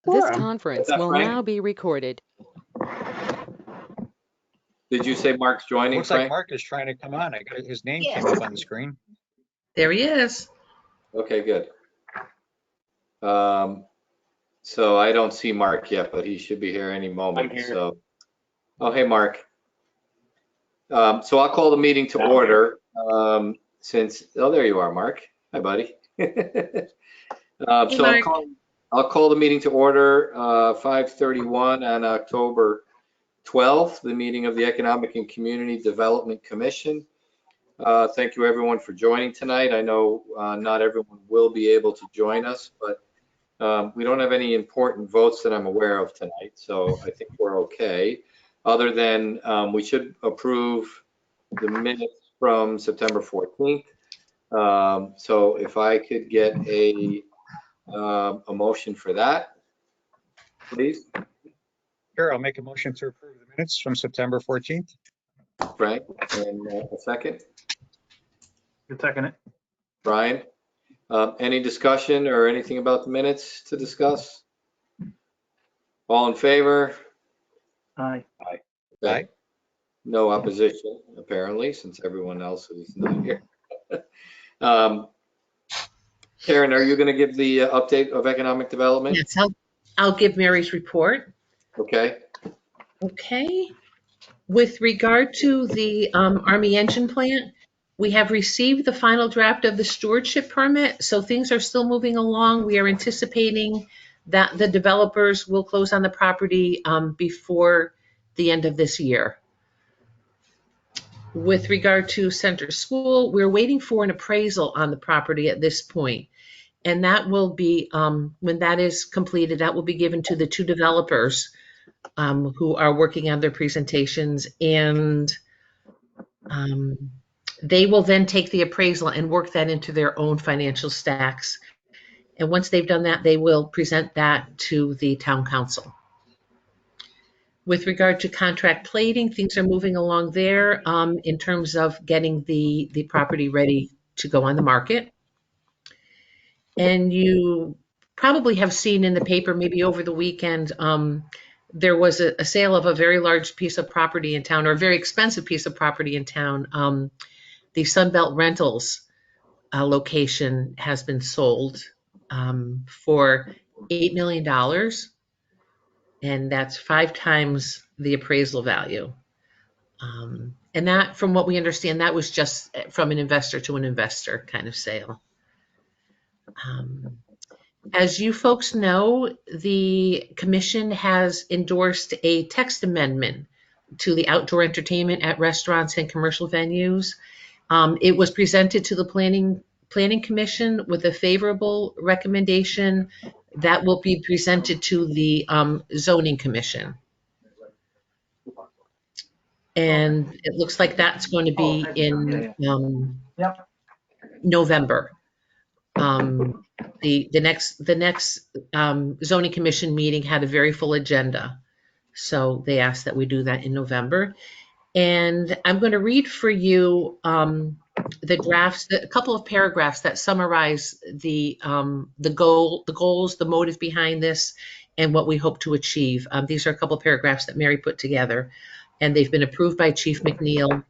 This conference that, will Frank? now be recorded. Did you say Mark's joining, Looks like Frank? Mark is trying to come on. His name came up on the screen. There he is. Okay, good. So I don't see Mark yet, but he should be here any moment. I'm here. So, oh, hey, Mark. So I'll call the meeting to order. Oh, there you are, Mark. Hi, buddy. Hey, So Mark. I'll call the meeting to order, 5:31 on October 12th, the meeting of the Economic and Community Development Commission. Thank you, everyone, for joining tonight. I know not everyone will be able to join us, but we don't have any important votes that I'm aware of tonight, so I think we're okay. Other than we should approve the minutes from September 14th. So if I could get a motion for that, please. Sure, I'll make a motion to approve the minutes from September 14th. Frank, and a second. Good second it. Brian, any discussion or anything about the minutes to discuss? All in favor? Aye. Okay. Aye. No opposition, apparently, since everyone else is not here. Karen, are you going to give the update of economic development? Yes, I'll give Mary's report. Okay. Okay. With regard to the Army engine plant, we have received the final draft of the stewardship permit, so things are still moving along. We are anticipating that the developers will close on the property before the end of this year. With regard to Center School, we're waiting for an appraisal on the property at this point. And that will be, when that is completed, that will be given to the two developers who are working on their presentations. And they will then take the appraisal and work that into their own financial stacks. And once they've done that, they will present that to the town council. With regard to contract plating, things are moving along there in terms of getting the property ready to go on the market. And you probably have seen in the paper, maybe over the weekend, there was a sale of a very large piece of property in town, or a very expensive piece of property in town. The Sunbelt Rentals location has been sold for $8 million. And that's 5 times the appraisal value. And that, from what we understand, that was just from an investor to an investor kind of sale. As you folks know, the commission has endorsed a text amendment to the outdoor entertainment at restaurants and commercial venues. It was presented to the planning commission with a favorable recommendation that will be presented to the zoning commission. And it looks like that's going to be in November. The next zoning commission meeting had a very full agenda. So they asked that we do that in November. And I'm going to read for you the drafts, a couple of paragraphs that summarize the goals, the motive behind this, and what we hope to achieve. These are a couple of paragraphs that Mary put together, and they've been approved by Chief McNeil.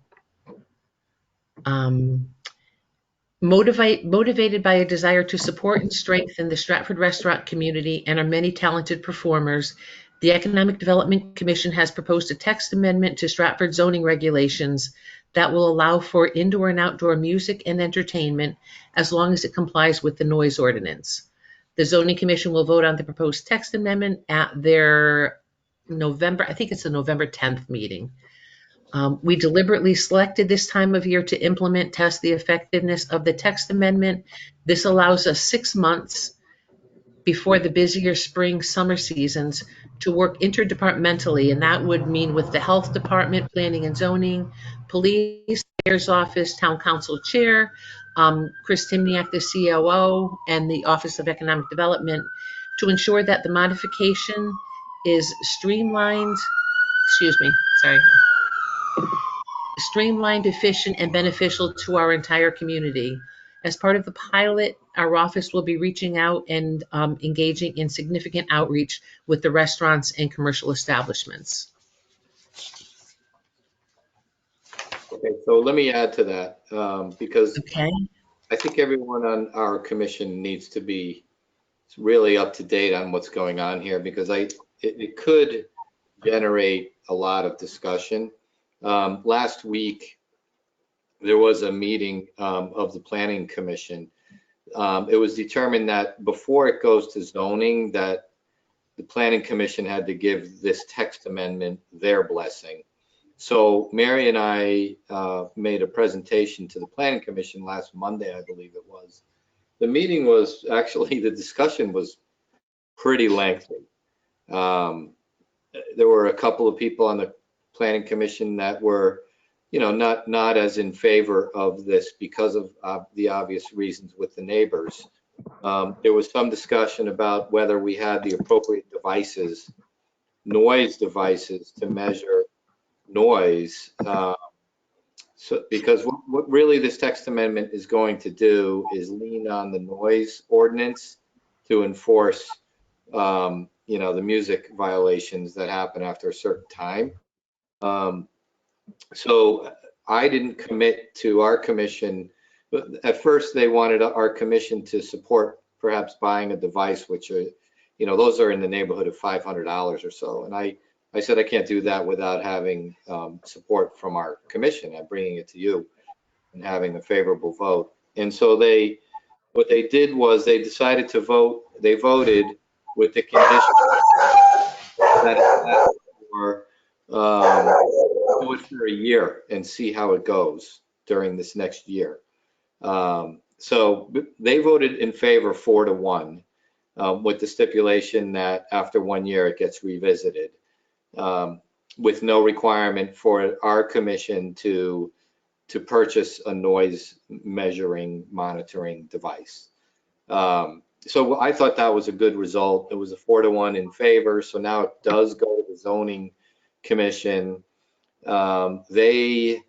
Motivated by a desire to support and strengthen the Stratford restaurant community and our many talented performers, the Economic Development Commission has proposed a text amendment to Stratford zoning regulations that will allow for indoor and outdoor music and entertainment as long as it complies with the noise ordinance. The Zoning Commission will vote on the proposed text amendment at their November 10th meeting. We deliberately selected this time of year to test the effectiveness of the text amendment. This allows us 6 months before the busier spring, summer seasons to work interdepartmentally, and that would mean with the health department, planning and zoning, police, mayor's office, town council chair, Chris Timniak, the COO, and the Office of Economic Development, to ensure that the modification is streamlined, efficient, and beneficial to our entire community, As part of the pilot, our office will be reaching out and engaging in significant outreach with the restaurants and commercial establishments. Okay, so let me add to that, because Okay. I think everyone on our commission needs to be really up to date on what's going on here, because it could generate a lot of discussion. Last week, there was a meeting of the Planning Commission. It was determined that before it goes to zoning, that the Planning Commission had to give this text amendment their blessing. So Mary and I made a presentation to the Planning Commission last Monday, I believe it was. The meeting was actually, the discussion was pretty lengthy. There were a couple of people on the Planning Commission that were, not as in favor of this because of the obvious reasons with the neighbors. There was some discussion about whether we had the appropriate devices, noise devices, to measure noise. So, because what really this text amendment is going to do is lean on the noise ordinance to enforce, the music violations that happen after a certain time. So I didn't commit to our commission. At first, they wanted our commission to support perhaps buying a device, which are, those are in the neighborhood of $500 or so. And I said, I can't do that without having support from our commission and bringing it to you and having a favorable vote. And so what they did was they decided to vote, they voted with the condition that it lasts for, do it for a year and see how it goes during this next year. So they voted in favor 4-1, with the stipulation that after 1 year it gets revisited, with no requirement for our commission to purchase a noise measuring monitoring device. So I thought that was a good result. It was a 4-1 in favor. So now it does go to the zoning commission. They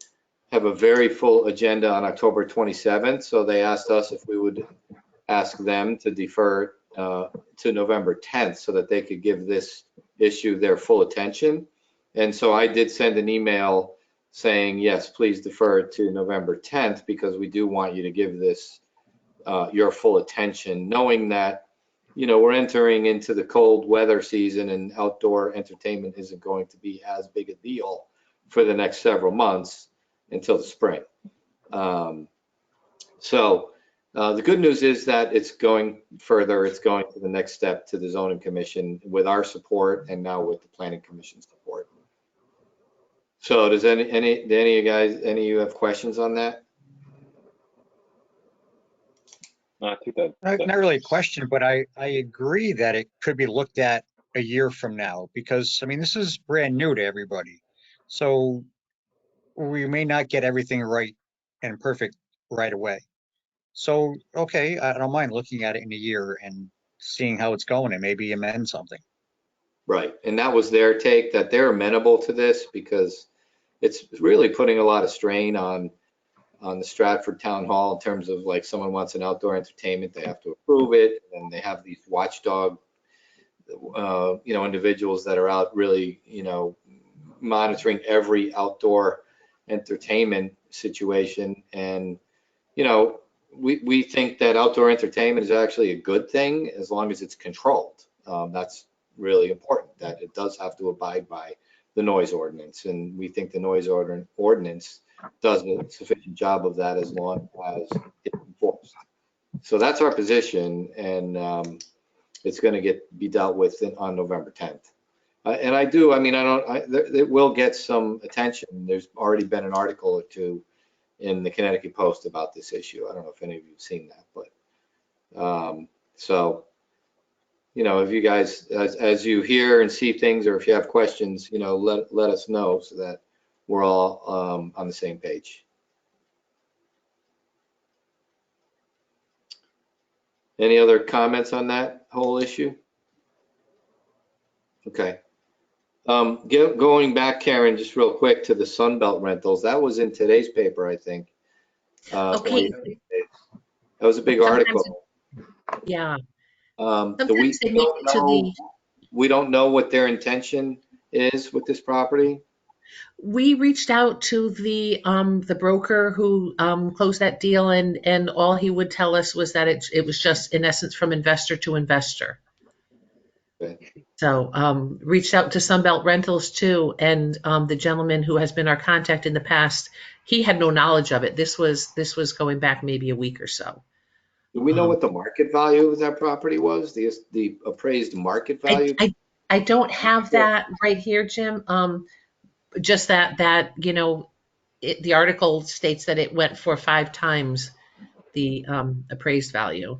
have a very full agenda on October 27th. So they asked us if we would ask them to defer to November 10th so that they could give this issue their full attention. And so I did send an email saying, yes, please defer to November 10th, because we do want you to give this your full attention, knowing that, we're entering into the cold weather season and outdoor entertainment isn't going to be as big a deal for the next several months until the spring. So the good news is that it's going further. It's going to the next step, to the zoning commission with our support and now with the planning commission support. So does any of you guys, any of you have questions on that? I think that. Not really a question, but I agree that it could be looked at a year from now, because, I mean, this is brand new to everybody. So we may not get everything right and perfect right away. So, okay, I don't mind looking at it in a year and seeing how it's going and maybe amend something. Right, and that was their take, that they're amenable to this because it's really putting a lot of strain on the Stratford Town Hall in terms of, like, someone wants an outdoor entertainment, they have to approve it, and they have these watchdog, individuals that are out really, monitoring every outdoor entertainment situation. And, we think that outdoor entertainment is actually a good thing as long as it's controlled. That's really important, that it does have to abide by the noise ordinance. And we think the noise ordinance does a sufficient job of that as long as it's enforced. So that's our position, and it's going to be dealt with on November 10th. And it will get some attention. There's already been an article or two in the Connecticut Post about this issue. I don't know if any of you have seen that, but so, if you guys, as you hear and see things, or if you have questions, let us know so that we're all on the same page. Any other comments on that whole issue? Okay. Going back, Karen, just real quick to the Sunbelt rentals. That was in today's paper, I think. Okay. That was a big Sometimes, article. yeah, Do we sometimes they make don't it to know, the, we don't know what their intention is with this property? we reached out to the broker who closed that deal, and all he would tell us was that it was just in essence from investor to investor. Okay. So reached out to Sunbelt Rentals too, and the gentleman who has been our contact in the past, he had no knowledge of it. This was going back maybe a week or so. Do we know Um, what the market value of that property was? The appraised market I, value? I I don't have that right here, Jim. Just that the article states that it went for 5 times the appraised value,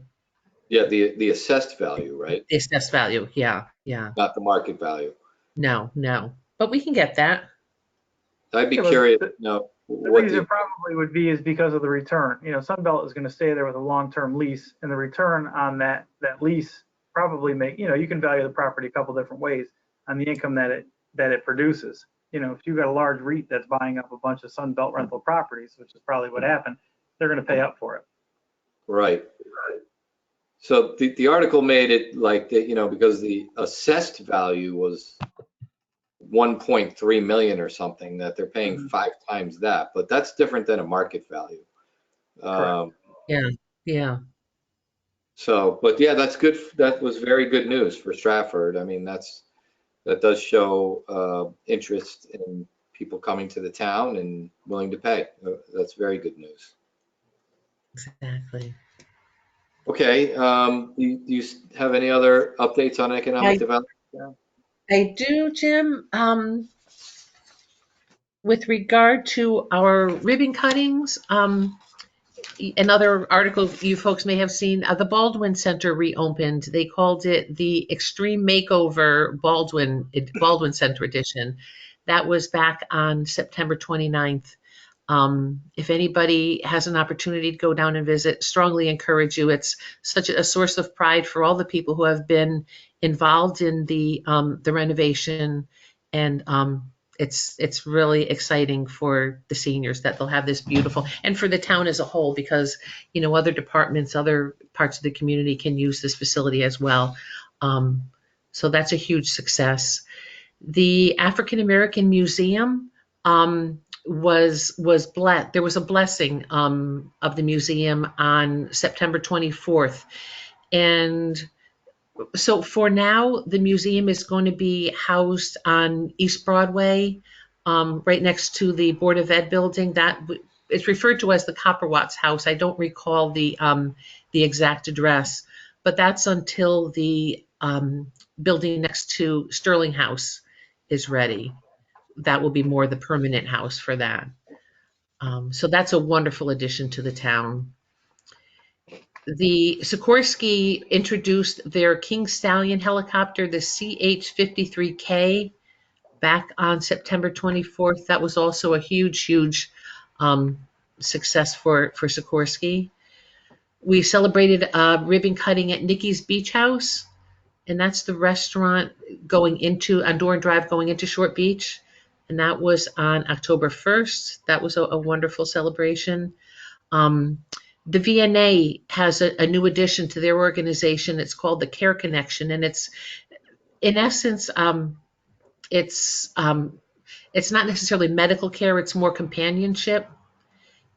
Yeah, the assessed value, right? the assessed value. Yeah, yeah. Not the market value. No, no. But we can get that. I'd be Yeah, but curious the to know the what reason the, probably would be is because of the return. Sunbelt is going to stay there with a long-term lease, and the return on that lease probably you can value the property a couple different ways on the income that it produces. If you've got a large REIT that's buying up a bunch of Sunbelt rental properties, which is probably what happened, they're going to pay up for it. right. So the article made it like that, because the assessed value was 1.3 million or something, that they're paying Mhm. 5 times that, but that's different than a market value. Correct. Yeah, yeah. So, but yeah, that's good. That was very good news for Stratford. I mean, that does show interest in people coming to the town and willing to pay. That's very good news. Exactly. Okay, do you have any other updates on economic I development? I do, Jim. With regard to our ribbon cuttings, another article you folks may have seen, the Baldwin Center reopened. They called it the Extreme Makeover Baldwin Center Edition. That was back on September 29th. If anybody has an opportunity to go down and visit, strongly encourage you. It's such a source of pride for all the people who have been involved in the renovation, and it's really exciting for the seniors that they'll have this beautiful, and for the town as a whole, because other departments, other parts of the community can use this facility as well. Um, so that's a huge success. The African American Museum was blessed. There was a blessing of the museum on September 24th, and so for now, the museum is going to be housed on East Broadway, right next to the Board of Ed building. It's referred to as the Copper Watts House. I don't recall the exact address, but that's until the building next to Sterling House is ready. That will be more the permanent house for that. So that's a wonderful addition to the town. The Sikorsky introduced their King Stallion helicopter, the CH-53K, back on September 24th. That was also a huge um, success for Sikorsky. We celebrated ribbon cutting at Nikki's Beach House, and that's the restaurant going into on Doran Drive going into Short Beach. And that was on October 1st. That was a wonderful celebration. Um, the VNA has a new addition to their organization. It's called the Care Connection, and it's in essence, it's not necessarily medical care; it's more companionship.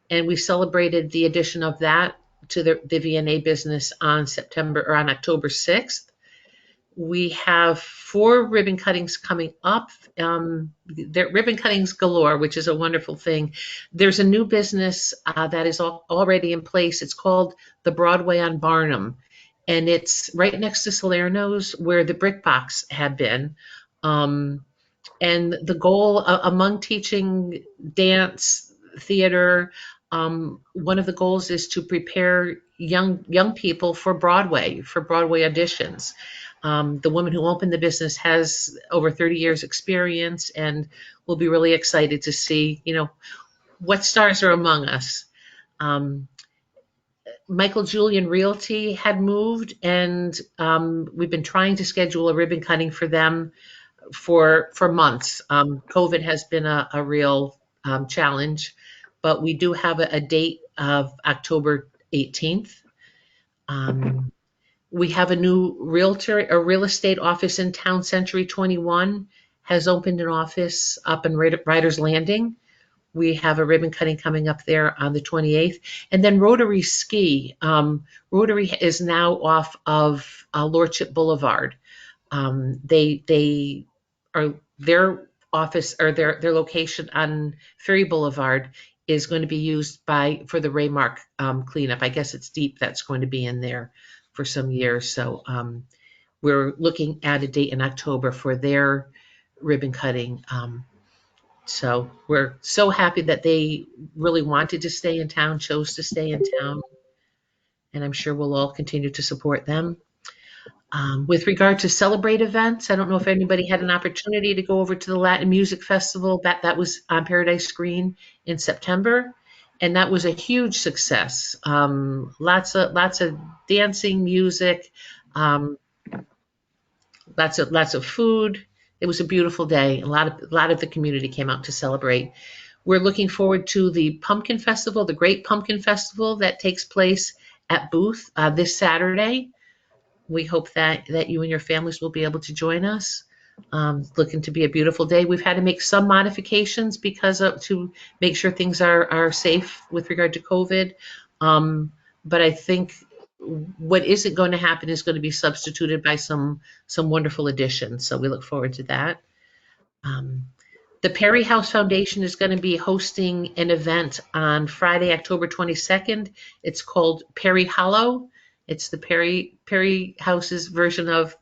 And we celebrated the addition of that to the VNA business on October 6th. We have 4 ribbon cuttings coming up. They're ribbon cuttings galore, which is a wonderful thing. There's a new business that is already in place. It's called the Broadway on Barnum, and it's right next to Salerno's, where the Brick Box had been. And the goal among teaching dance, theater, one of the goals is to prepare young people for Broadway auditions. The woman who opened the business has over 30 years experience, and we'll be really excited to see, what stars are among us. Um, Michael Julian Realty had moved, and we've been trying to schedule a ribbon cutting for them for months. COVID has been a real challenge, but we do have a date of October 18th. We have a new real estate office in town. Century 21 has opened an office up in Ryder's Landing. We have a ribbon cutting coming up there on the 28th. And then Rotary Ski. Rotary is now off of Lordship Boulevard. They are their office or their location on Ferry Boulevard is going to be used for the Raymark cleanup. I guess it's Deep that's going to be in there for some years. So we're looking at a date in October for their ribbon cutting. So we're so happy that they really wanted to stay in town, chose to stay in town, and I'm sure we'll all continue to support them. With regard to Celebrate events, I don't know if anybody had an opportunity to go over to the Latin Music Festival. That was on Paradise Green in September, and that was a huge success. Lots of dancing, music, lots of food. It was a beautiful day. A lot of the community came out to celebrate. We're looking forward to the Pumpkin Festival, the Great Pumpkin Festival that takes place at Booth this Saturday. We hope that you and your families will be able to join us. Looking to be a beautiful day. We've had to make some modifications to make sure things are safe with regard to COVID. But I think what isn't going to happen is going to be substituted by some wonderful additions. So we look forward to that. The Perry House Foundation is going to be hosting an event on Friday, October 22nd. It's called Perry Hollow. It's the Perry House's version of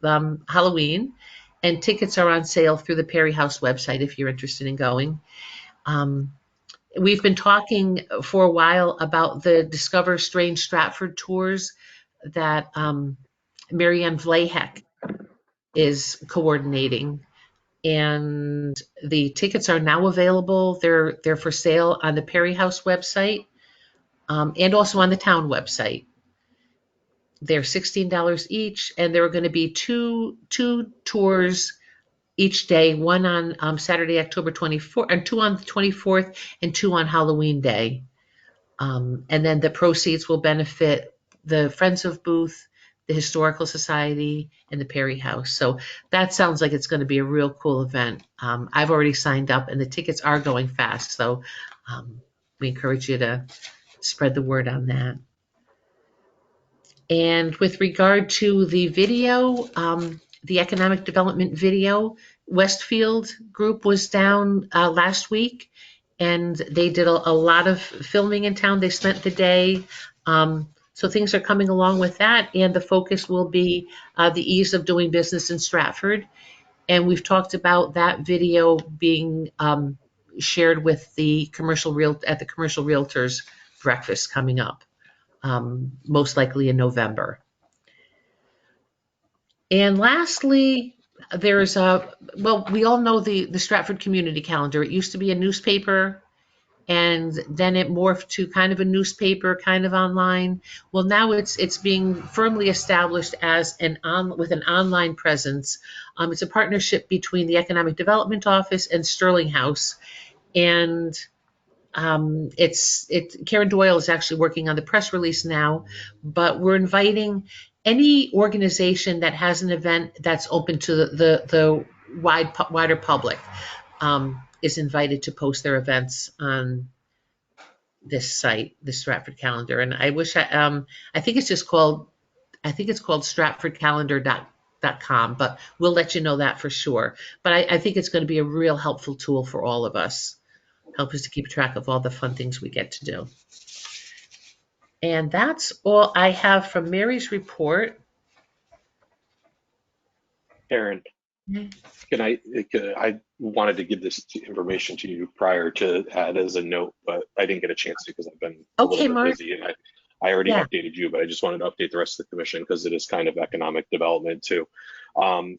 Halloween, and tickets are on sale through the Perry House website if you're interested in going. We've been talking for a while about the Discover Strange Stratford tours that Marianne Vlahek is coordinating. And the tickets are now available. They're for sale on the Perry House website and also on the town website. They're $16 each, and there are going to be two tours each day, one on Saturday, October 24th, and two on the 24th, and two on Halloween Day. And then the proceeds will benefit the Friends of Booth, the Historical Society, and the Perry House. So that sounds like it's going to be a real cool event. I've already signed up, and the tickets are going fast. So we encourage you to spread the word on that. And with regard to the video, the economic development video, Westfield Group was down last week, and they did a lot of filming in town. They spent the day. So things are coming along with that, and the focus will be the ease of doing business in Stratford. And we've talked about that video being shared with the commercial realtors breakfast coming up, most likely in November. And lastly, there's we all know the Stratford Community Calendar. It used to be a newspaper, and then it morphed to kind of a newspaper, kind of online. Well, now it's being firmly established as with an online presence. It's a partnership between the Economic Development Office and Sterling House, and Karen Doyle is actually working on the press release now, but we're inviting any organization that has an event that's open to the wider public is invited to post their events on this site, the Stratford Calendar. And I wish I think it's called stratfordcalendar.com, but we'll let you know that for sure. But I think it's going to be a real helpful tool for all of us. Help us to keep track of all the fun things we get to do. And that's all I have from Mary's report. Aaron, I wanted to give this information to you prior to add as a note, but I didn't get a chance to because I've been a little bit busy, and I already updated you, but I just wanted to update the rest of the commission because it is kind of economic development too.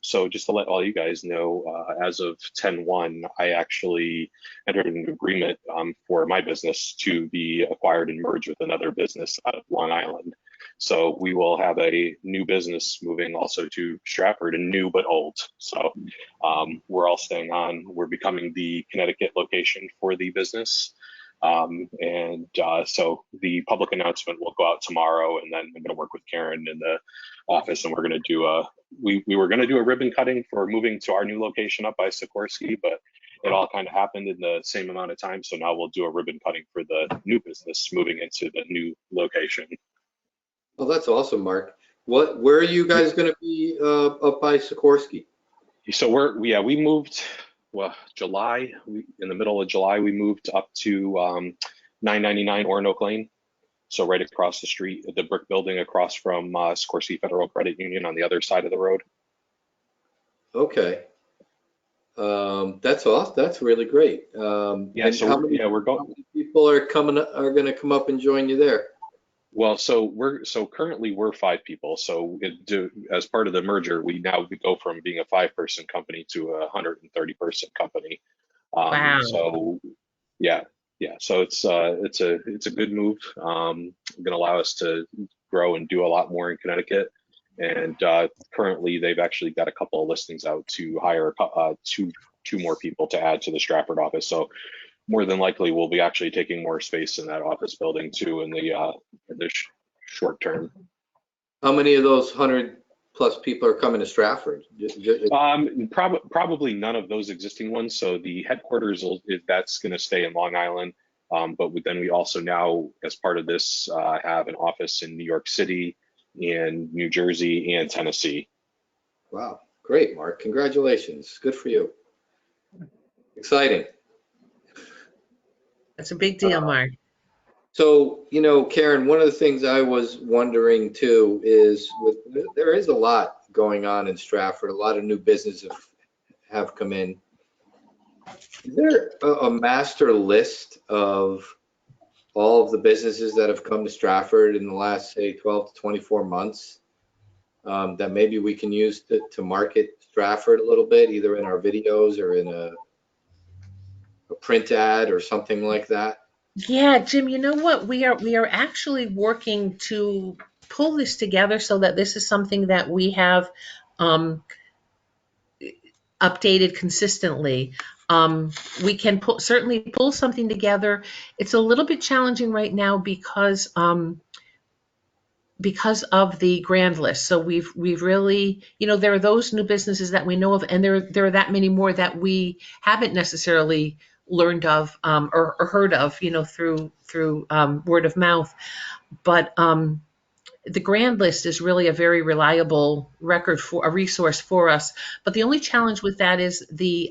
So just to let all you guys know, as of 10/1, I actually entered an agreement for my business to be acquired and merged with another business out of Long Island. So we will have a new business moving also to Stratford, and new but old. So we're all staying on. We're becoming the Connecticut location for the business. So the public announcement will go out tomorrow, and then I'm going to work with Karen in the office, and we're going to do we were going to do a ribbon cutting for moving to our new location up by Sikorsky, but it all kind of happened in the same amount of time. So now we'll do a ribbon cutting for the new business moving into the new location. Well, that's awesome, Mark. Where are you guys going to be up by Sikorsky? So we moved, well, in the middle of July, we moved up to 999 Orinoco Lane. So right across the street, the brick building across from Sikorsky Federal Credit Union on the other side of the road. Okay. That's awesome. That's really great. Yeah, so how many people are going to come up and join you there? Well, so currently we're 5 people. So as part of the merger, we go from being a 5-person company to a 130-person company. Wow. So yeah. So it's a good move. Going to allow us to grow and do a lot more in Connecticut. And currently, they've actually got a couple of listings out to hire two more people to add to the Stratford office. So more than likely, we'll be actually taking more space in that office building too in the short term. How many of those 100+ people are coming to Stratford? Probably none of those existing ones. So the headquarters that's going to stay in Long Island, but then we also now, as part of this, have an office in New York City, in New Jersey, and Tennessee. Wow, great, Mark! Congratulations, good for you. Exciting. That's a big deal, Mark. So, Karen, one of the things I was wondering too is there is a lot going on in Stratford. A lot of new businesses have come in. Is there a master list of all of the businesses that have come to Stratford in the last, say, 12 to 24 months that maybe we can use to market Stratford a little bit, either in our videos or in a print ad or something like that? Yeah, Jim, you know what? We are actually working to pull this together so that this is something that we have updated consistently. We can certainly pull something together. It's a little bit challenging right now because of the grand list. So we've really, there are those new businesses that we know of, and there are that many more that we haven't necessarily learned of or heard of, through word of mouth. But the grand list is really a very reliable resource for us. But the only challenge with that is the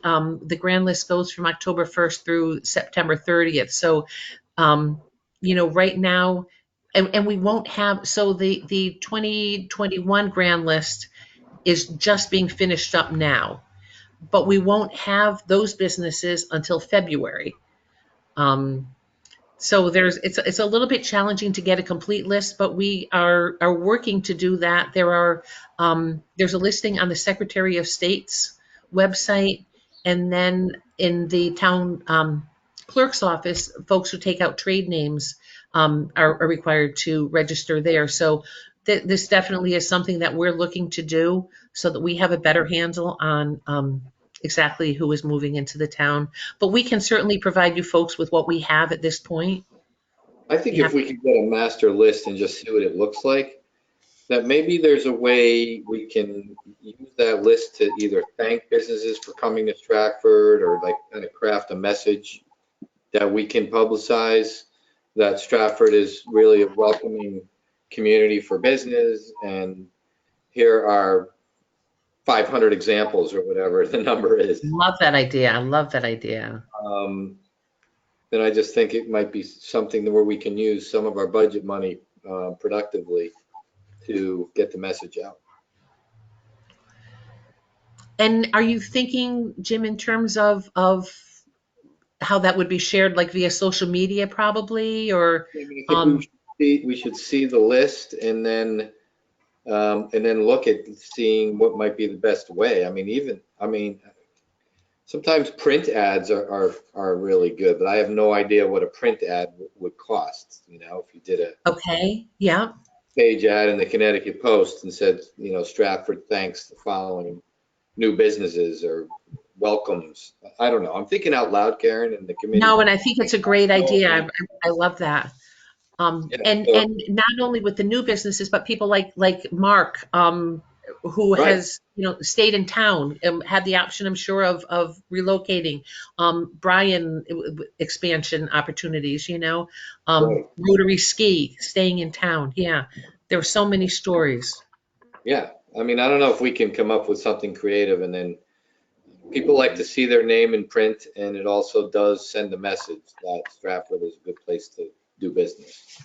grand list goes from October 1st through September 30th. So, right now, and we won't have, so the 2021 grand list is just being finished up now, but we won't have those businesses until February. So it's a little bit challenging to get a complete list, but we are working to do that. There's a listing on the Secretary of State's website, and then in the town clerk's office, folks who take out trade names are required to register there. So this definitely is something that we're looking to do so that we have a better handle on exactly who is moving into the town. But we can certainly provide you folks with what we have at this point. I think if we could get a master list and just see what it looks like, that maybe there's a way we can use that list to either thank businesses for coming to Stratford or like kind of craft a message that we can publicize that Stratford is really a welcoming community for business, and here are 500 examples or whatever the number is. Love that idea. I love that idea. Then I just think it might be something where we can use some of our budget money productively to get the message out. And are you thinking, Jim, in terms of how that would be shared, like via social media, probably, or? I think we should see the list and then look at seeing what might be the best way. Sometimes print ads are really good, but I have no idea what a print ad would cost. If you did a page ad in the Connecticut Post and said, Stratford thanks the following new businesses or welcomes. I don't know. I'm thinking out loud, Karen, and the committee. No, and I think it's a great idea. I love that. Yeah, And so- and not only with the new businesses, but people like Mark, who Right. has, stayed in town, had the option, I'm sure, of relocating. Brian, expansion opportunities, Right. Rotary Ski, staying in town. Yeah, there were so many stories. Yeah, I mean, I don't know if we can come up with something creative, and then people like to see their name in print, and it also does send a message that Stratford is a good place to do business.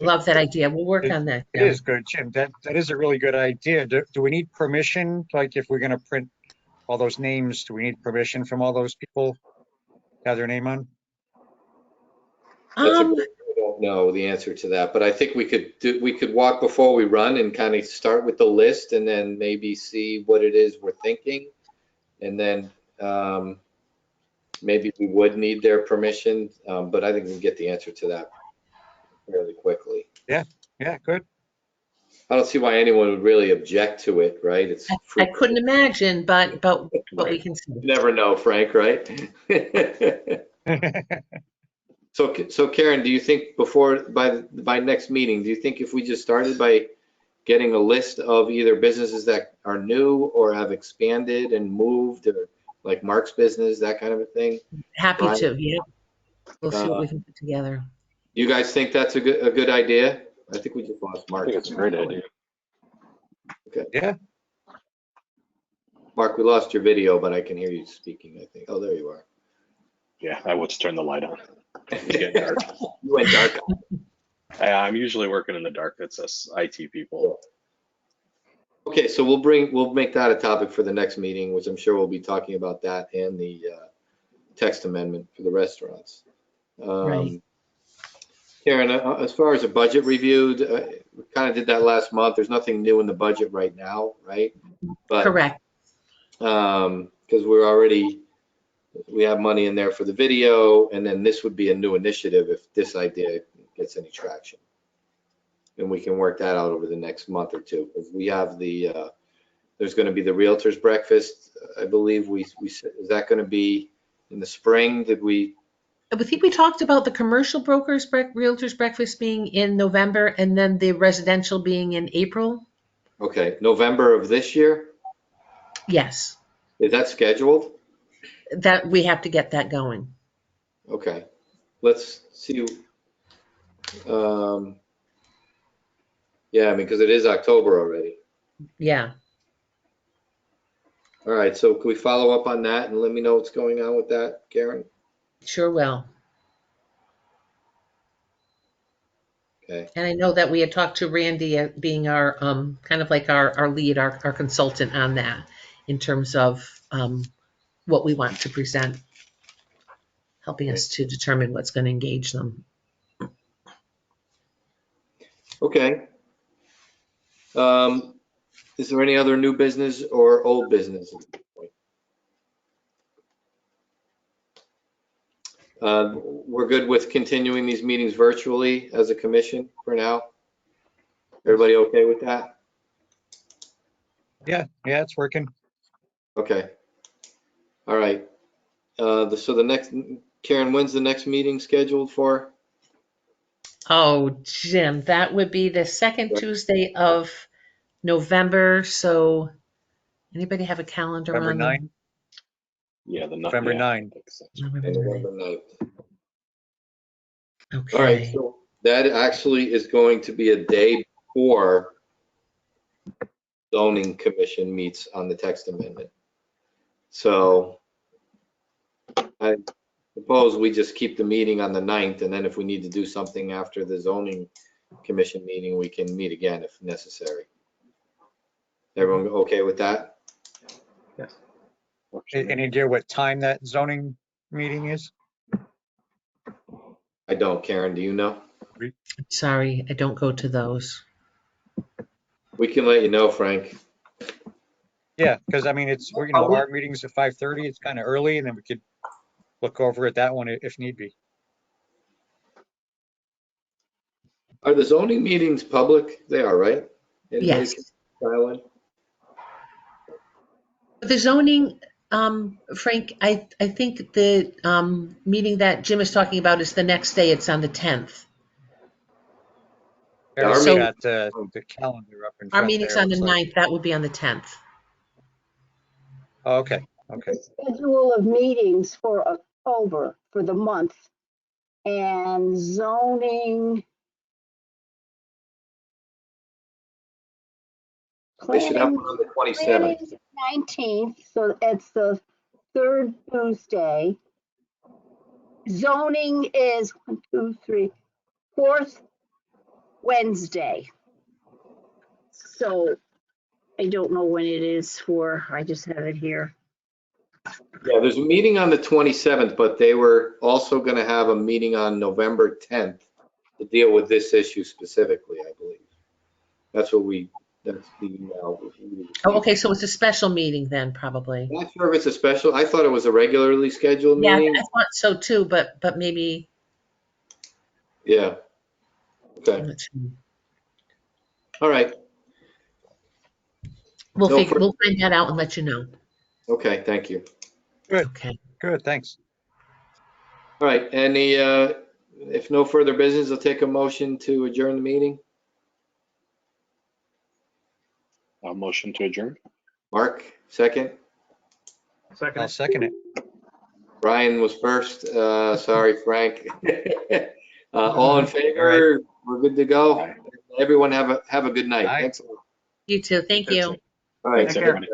Love that idea. We'll work on that. It is good, Jim. That is a really good idea. Do we need permission? Like if we're going to print all those names, do we need permission from all those people to have their name on? That's I don't know the answer to that, but I think we could walk before we run and kind of start with the list and then maybe see what it is we're thinking. And then maybe we would need their permission, but I think we can get the answer to that fairly quickly. Yeah, good. I don't see why anyone would really object to it, right? It's I couldn't imagine, but we can see. You never know, Frank, right? So Karen, do you think by next meeting, do you think if we just started by getting a list of either businesses that are new or have expanded and moved, or like Mark's business, that kind of a thing? Happy Brian? to, yeah. We'll see what we can put together. You guys think that's a good idea? I think we just lost Mark. I think it's a great idea. Okay. Yeah. Mark, we lost your video, but I can hear you speaking, I think. Oh, there you are. Yeah, I would turn the light on. It's getting dark. You went dark. I'm usually working in the dark. It's us IT people. Okay, so we'll make that a topic for the next meeting, which I'm sure we'll be talking about that and the text amendment for the restaurants. Right. Karen, as far as a budget review, we kind of did that last month. There's nothing new in the budget right now, right? But, Correct. because we have money in there for the video, and then this would be a new initiative if this idea gets any traction. And we can work that out over the next month or two. Because we have there's going to be the Realtors Breakfast, I believe. Is that going to be in the spring? I think we talked about the commercial realtors breakfast being in November and then the residential being in April. Okay, November of this year? Yes, Is that scheduled? that we have to get that going. Okay, let's see. Yeah, I mean, because it is October already. Yeah. All right, so can we follow up on that and let me know what's going on with that, Karen? Sure will. Okay. And I know that we had talked to Randy being our kind of like our lead, our consultant on that in terms of what we want to present, helping us to determine what's going to engage them. Okay. Is there any other new business or old business at this point? We're good with continuing these meetings virtually as a commission for now? Everybody okay with that? Yeah, it's working. Okay. All right. So the next, Karen, when's the next meeting scheduled for? Oh, Jim, that would be the second Tuesday of November. So anybody have a calendar November on 9? Yeah, November 9. November November 9th. 9th. Okay. All right, so that actually is going to be a day before zoning commission meets on the text amendment. So I suppose we just keep the meeting on the 9th, and then if we need to do something after the zoning commission meeting, we can meet again if necessary. Everyone okay with that? Yes. Any idea what time that zoning meeting is? I don't, Karen, do you know? Sorry, I don't go to those. We can let you know, Frank. Yeah, because I mean, it's, our meeting's at 5:30. It's kind of early, and then we could look over at that one if need be. Are the zoning meetings public? They are, right? Anybody Yes. can dial in? The zoning Frank, I think the meeting that Jim is talking about is the next day. It's on the 10th. Yeah, our I've So- meeting- got the calendar up in Our front meeting's there. on the Looks like- 9th. That would be on the 10th. Oh, okay, okay. Schedule of meetings for October for the month and zoning. They should have Planning, one on the 27th. planning's 19th, so it's the third Tuesday. Zoning is 1, 2, 3, fourth Wednesday. So I don't know when it is for, I just have it here. Yeah, there's a meeting on the 27th, but they were also going to have a meeting on November 10th to deal with this issue specifically, I believe. That's the email. Oh, okay, so it's a special meeting then, probably. I'm not sure if it's a special. I thought it was a regularly scheduled Yeah, meeting. I thought so too, but maybe. Yeah. Okay. Let's see. All right. We'll No we'll find that out and let you know. Okay. Thank you. Good, Okay. good, thanks. All right. If no further business, I'll take a motion to adjourn the meeting. A motion to adjourn. Mark, second. Second. I'll second it. Brian was first. Sorry, Frank. All in favor? We're good to go. Aye. Everyone have a good night. Aye. Thanks a lot. You too. Thank you. All right. Thanks, Take care. everybody.